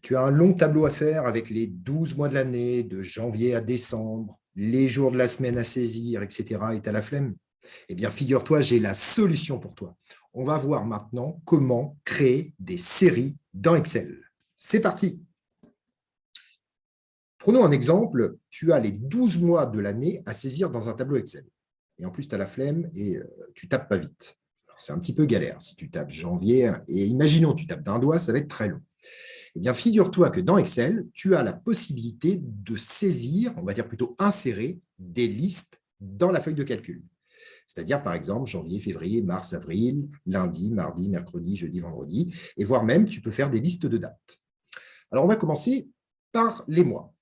Tu as un long tableau à faire avec les 12 mois de l'année, de janvier à décembre, les jours de la semaine à saisir, etc. Et tu as la flemme. Eh bien, figure-toi, j'ai la solution pour toi. On va voir maintenant comment créer des séries dans Excel. C'est parti. Prenons un exemple. Tu as les 12 mois de l'année à saisir dans un tableau Excel. Et en plus, tu as la flemme et tu tapes pas vite. C'est un petit peu galère si tu tapes janvier. Et imaginons, tu tapes d'un doigt, ça va être très long. Eh bien, figure-toi que dans Excel, tu as la possibilité de saisir, on va dire plutôt insérer, des listes dans la feuille de calcul. C'est-à-dire, par exemple, janvier, février, mars, avril, lundi, mardi, mercredi, jeudi, vendredi, et voire même, tu peux faire des listes de dates. Alors, on va commencer par les mois.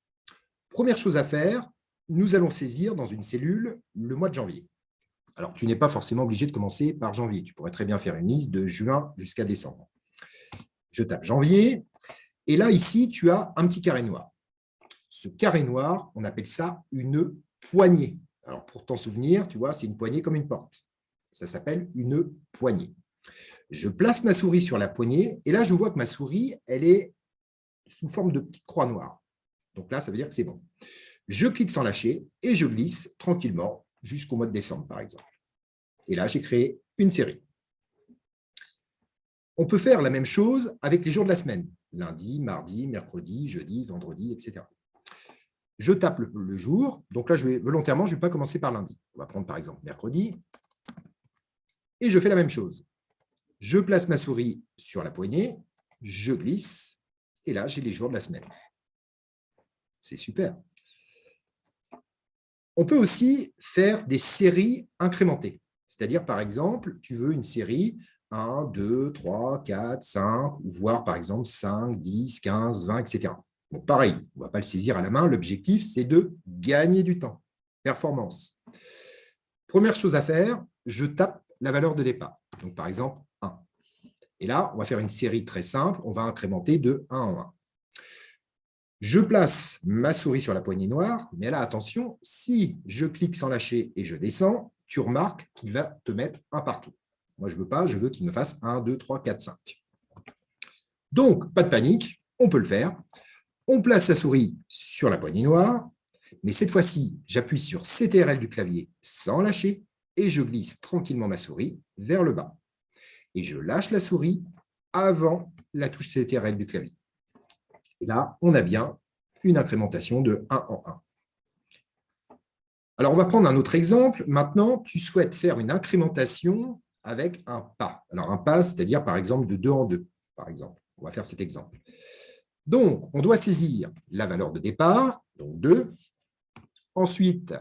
Première chose à faire, nous allons saisir dans une cellule le mois de janvier. Alors, tu n'es pas forcément obligé de commencer par janvier. Tu pourrais très bien faire une liste de juin jusqu'à décembre. Je tape janvier. Et là, ici, tu as un petit carré noir. Ce carré noir, on appelle ça une poignée. Alors, pour t'en souvenir, tu vois, c'est une poignée comme une porte. Ça s'appelle une poignée. Je place ma souris sur la poignée, et là, je vois que ma souris, elle est sous forme de petite croix noire. Donc là, ça veut dire que c'est bon. Je clique sans lâcher, et je glisse tranquillement jusqu'au mois de décembre, par exemple. Et là, j'ai créé une série. On peut faire la même chose avec les jours de la semaine. Lundi, mardi, mercredi, jeudi, vendredi, etc. Je tape le jour. Donc là, volontairement, je ne vais pas commencer par lundi. On va prendre par exemple mercredi. Et je fais la même chose. Je place ma souris sur la poignée, je glisse, et là, j'ai les jours de la semaine. C'est super. On peut aussi faire des séries incrémentées. C'est-à-dire, par exemple, tu veux une série 1, 2, 3, 4, 5, ou voire par exemple 5, 10, 15, 20, etc. Bon, pareil, on ne va pas le saisir à la main. L'objectif, c'est de gagner du temps. Performance. Première chose à faire, je tape la valeur de départ. Donc, par exemple, 1. Et là, on va faire une série très simple. On va incrémenter de 1 en 1. Je place ma souris sur la poignée noire, mais là, attention, si je clique sans lâcher et je descends, tu remarques qu'il va te mettre un partout. Moi, je ne veux pas, je veux qu'il me fasse 1, 2, 3, 4, 5. Donc, pas de panique, on peut le faire. On place sa souris sur la poignée noire, mais cette fois-ci, j'appuie sur CTRL du clavier sans lâcher et je glisse tranquillement ma souris vers le bas. Et je lâche la souris avant la touche CTRL du clavier. Et là, on a bien une incrémentation de 1 en 1. Alors, on va prendre un autre exemple. Maintenant, tu souhaites faire une incrémentation avec un pas. Alors, un pas, c'est-à-dire, par exemple, de 2 en 2. Par exemple, on va faire cet exemple. Donc, on doit saisir la valeur de départ, donc 2. Ensuite,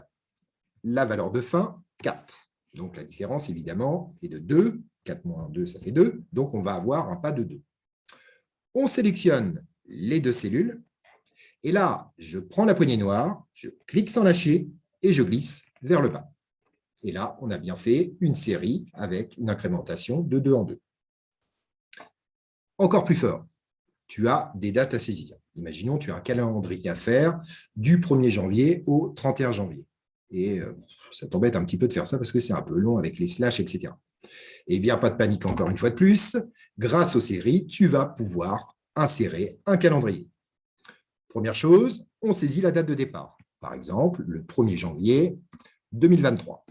la valeur de fin, 4. Donc, la différence, évidemment, est de 2. 4 moins 2, ça fait 2. Donc, on va avoir un pas de 2. On sélectionne les deux cellules. Et là, je prends la poignée noire, je clique sans lâcher et je glisse vers le bas. Et là, on a bien fait une série avec une incrémentation de 2 en 2. Encore plus fort, tu as des dates à saisir. Imaginons, tu as un calendrier à faire du 1er janvier au 31 janvier. Et ça t'embête un petit peu de faire ça parce que c'est un peu long avec les slash, etc. Eh bien, pas de panique encore une fois de plus. Grâce aux séries, tu vas pouvoir insérer un calendrier. Première chose, on saisit la date de départ. Par exemple, le 1er janvier 2023.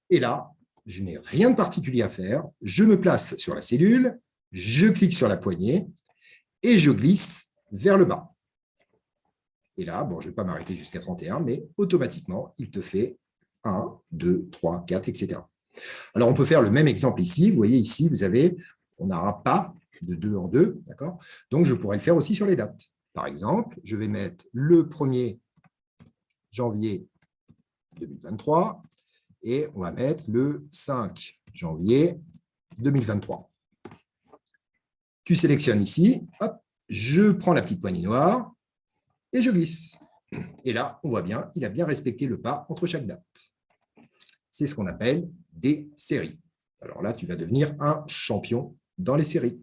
Et là, je n'ai rien de particulier à faire. Je me place sur la cellule, je clique sur la poignée et je glisse vers le bas. Et là, bon, je ne vais pas m'arrêter jusqu'à 31, mais automatiquement, il te fait 1, 2, 3, 4, etc. Alors, on peut faire le même exemple ici. Vous voyez ici, on a un pas de 2 en 2, d'accord? Donc, je pourrais le faire aussi sur les dates. Par exemple, je vais mettre le 1er janvier 2023 et on va mettre le 5 janvier 2023. Tu sélectionnes ici, hop, je prends la petite poignée noire et je glisse. Et là, on voit bien, il a bien respecté le pas entre chaque date. C'est ce qu'on appelle des séries. Alors là, tu vas devenir un champion dans les séries.